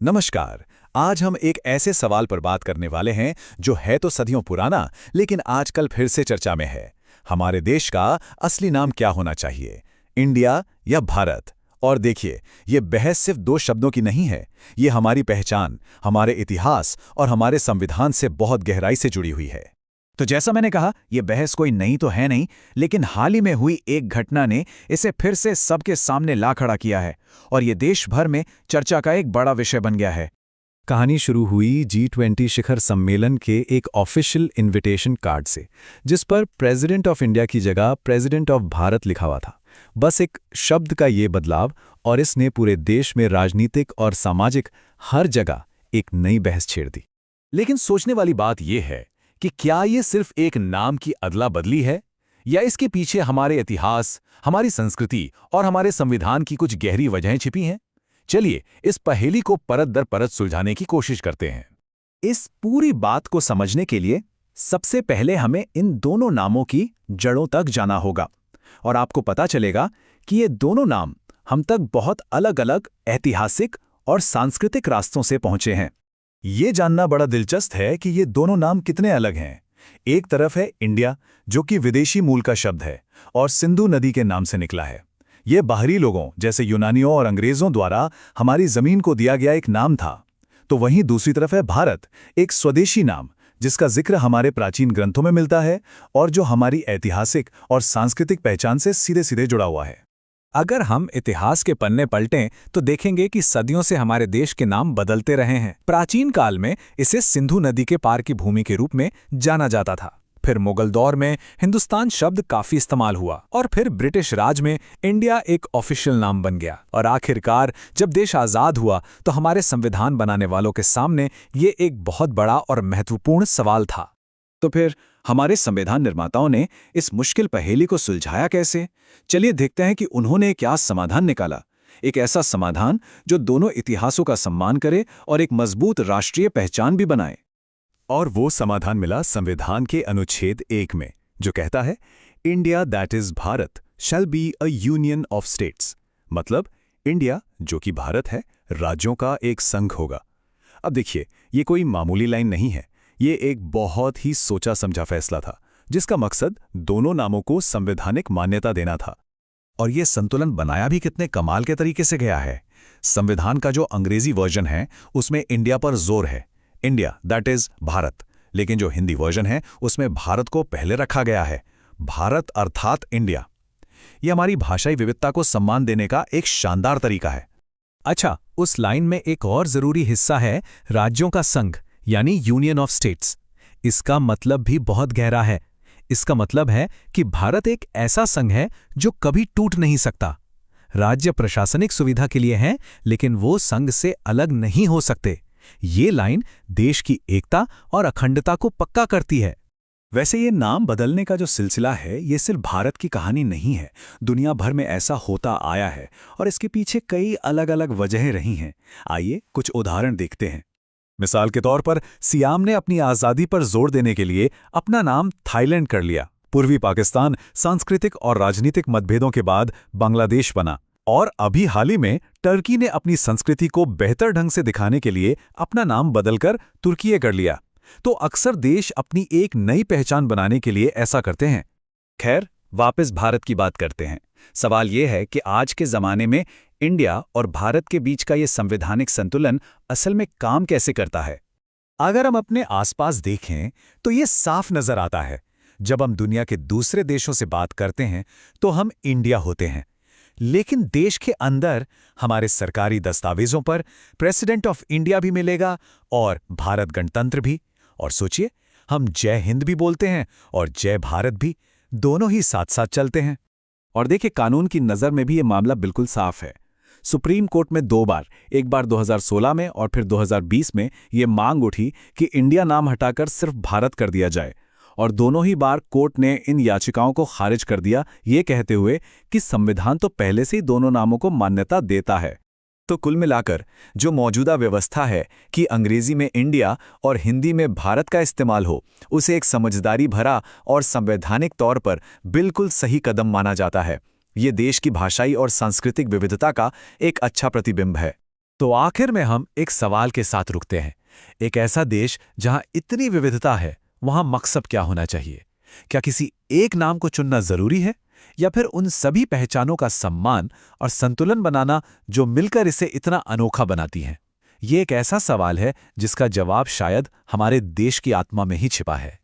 नमस्कार। आज हम एक ऐसे सवाल पर बात करने वाले हैं जो है तो सदियों पुराना, लेकिन आजकल फिर से चर्चा में है। हमारे देश का असली नाम क्या होना चाहिए, इंडिया या भारत? और देखिए, ये बहस सिर्फ दो शब्दों की नहीं है। ये हमारी पहचान, हमारे इतिहास और हमारे संविधान से बहुत गहराई से जुड़ी हुई है। तो जैसा मैंने कहा, यह बहस कोई नई तो है नहीं, लेकिन हाल ही में हुई एक घटना ने इसे फिर से सबके सामने ला खड़ा किया है और ये देश भर में चर्चा का एक बड़ा विषय बन गया है। कहानी शुरू हुई G20 शिखर सम्मेलन के एक ऑफिशियल इनविटेशन कार्ड से, जिस पर प्रेसिडेंट ऑफ इंडिया की जगह प्रेसिडेंट ऑफ भारत लिखा हुआ था। बस एक शब्द का ये बदलाव और इसने पूरे देश में राजनीतिक और सामाजिक हर जगह एक नई बहस छेड़ दी। लेकिन सोचने वाली बात यह है कि क्या ये सिर्फ एक नाम की अदला बदली है, या इसके पीछे हमारे इतिहास, हमारी संस्कृति और हमारे संविधान की कुछ गहरी वजहें छिपी हैं? चलिए इस पहेली को परत दर परत सुलझाने की कोशिश करते हैं। इस पूरी बात को समझने के लिए सबसे पहले हमें इन दोनों नामों की जड़ों तक जाना होगा और आपको पता चलेगा कि ये दोनों नाम हम तक बहुत अलग-अलग ऐतिहासिक और सांस्कृतिक रास्तों से पहुंचे हैं। ये जानना बड़ा दिलचस्प है कि ये दोनों नाम कितने अलग हैं। एक तरफ है इंडिया, जो कि विदेशी मूल का शब्द है और सिंधु नदी के नाम से निकला है। ये बाहरी लोगों जैसे यूनानियों और अंग्रेजों द्वारा हमारी जमीन को दिया गया एक नाम था। तो वहीं दूसरी तरफ है भारत, एक स्वदेशी नाम जिसका जिक्र हमारे प्राचीन ग्रंथों में मिलता है और जो हमारी ऐतिहासिक और सांस्कृतिक पहचान से सीधे सीधे जुड़ा हुआ है। अगर हम इतिहास के पन्ने पलटें तो देखेंगे कि सदियों से हमारे देश के नाम बदलते रहे हैं। प्राचीन काल में इसे सिंधु नदी के पार की भूमि के रूप में जाना जाता था। फिर मुगल दौर में हिंदुस्तान शब्द काफी इस्तेमाल हुआ और फिर ब्रिटिश राज में इंडिया एक ऑफिशियल नाम बन गया। और आखिरकार जब देश आज़ाद हुआ तो हमारे संविधान बनाने वालों के सामने ये एक बहुत बड़ा और महत्वपूर्ण सवाल था। तो फिर हमारे संविधान निर्माताओं ने इस मुश्किल पहेली को सुलझाया कैसे? चलिए देखते हैं कि उन्होंने क्या समाधान निकाला। एक ऐसा समाधान जो दोनों इतिहासों का सम्मान करे और एक मजबूत राष्ट्रीय पहचान भी बनाए। और वो समाधान मिला संविधान के अनुच्छेद 1 में, जो कहता है India that is Bharat shall be a union of states. मतलब इंडिया, जो कि भारत है, राज्यों का एक संघ होगा। अब देखिए, ये कोई मामूली लाइन नहीं है। ये एक बहुत ही सोचा समझा फैसला था, जिसका मकसद दोनों नामों को संवैधानिक मान्यता देना था। और ये संतुलन बनाया भी कितने कमाल के तरीके से गया है। संविधान का जो अंग्रेजी वर्जन है उसमें इंडिया पर जोर है, इंडिया दैट इज भारत। लेकिन जो हिंदी वर्जन है उसमें भारत को पहले रखा गया है, भारत अर्थात इंडिया। ये हमारी भाषाई विविधता को सम्मान देने का एक शानदार तरीका है। अच्छा, उस लाइन में एक और जरूरी हिस्सा है, राज्यों का संघ यानी यूनियन ऑफ स्टेट्स। इसका मतलब भी बहुत गहरा है। इसका मतलब है कि भारत एक ऐसा संघ है जो कभी टूट नहीं सकता। राज्य प्रशासनिक सुविधा के लिए हैं, लेकिन वो संघ से अलग नहीं हो सकते। ये लाइन देश की एकता और अखंडता को पक्का करती है। वैसे ये नाम बदलने का जो सिलसिला है, ये सिर्फ भारत की कहानी नहीं है। दुनिया भर में ऐसा होता आया है और इसके पीछे कई अलग अलग वजहें रही हैं। आइए कुछ उदाहरण देखते हैं। मिसाल के तौर पर सियाम ने अपनी आज़ादी पर जोर देने के लिए अपना नाम थाईलैंड कर लिया। पूर्वी पाकिस्तान सांस्कृतिक और राजनीतिक मतभेदों के बाद बांग्लादेश बना। और अभी हाल ही में टर्की ने अपनी संस्कृति को बेहतर ढंग से दिखाने के लिए अपना नाम बदलकर तुर्की कर लिया। तो अक्सर देश अपनी एक नई पहचान बनाने के लिए ऐसा करते हैं। खैर, वापस भारत की बात करते हैं। सवाल यह है कि आज के ज़माने में इंडिया और भारत के बीच का ये संवैधानिक संतुलन असल में काम कैसे करता है? अगर हम अपने आसपास देखें तो ये साफ नजर आता है। जब हम दुनिया के दूसरे देशों से बात करते हैं तो हम इंडिया होते हैं, लेकिन देश के अंदर हमारे सरकारी दस्तावेजों पर प्रेसिडेंट ऑफ इंडिया भी मिलेगा और भारत गणतंत्र भी। और सोचिए, हम जय हिंद भी बोलते हैं और जय भारत भी, दोनों ही साथ साथ चलते हैं। और देखिए, कानून की नज़र में भी ये मामला बिल्कुल साफ है। सुप्रीम कोर्ट में 2 बार, एक बार 2016 में और फिर 2020 में ये मांग उठी कि इंडिया नाम हटाकर सिर्फ भारत कर दिया जाए। और दोनों ही बार कोर्ट ने इन याचिकाओं को खारिज कर दिया, ये कहते हुए कि संविधान तो पहले से ही दोनों नामों को मान्यता देता है। तो कुल मिलाकर जो मौजूदा व्यवस्था है कि अंग्रेजी में इंडिया और हिंदी में भारत का इस्तेमाल हो, उसे एक समझदारी भरा और संवैधानिक तौर पर बिल्कुल सही कदम माना जाता है। ये देश की भाषाई और सांस्कृतिक विविधता का एक अच्छा प्रतिबिंब है। तो आखिर में हम एक सवाल के साथ रुकते हैं। एक ऐसा देश जहां इतनी विविधता है, वहां मकसद क्या होना चाहिए? क्या किसी एक नाम को चुनना जरूरी है, या फिर उन सभी पहचानों का सम्मान और संतुलन बनाना जो मिलकर इसे इतना अनोखा बनाती हैं? ये एक ऐसा सवाल है जिसका जवाब शायद हमारे देश की आत्मा में ही छिपा है।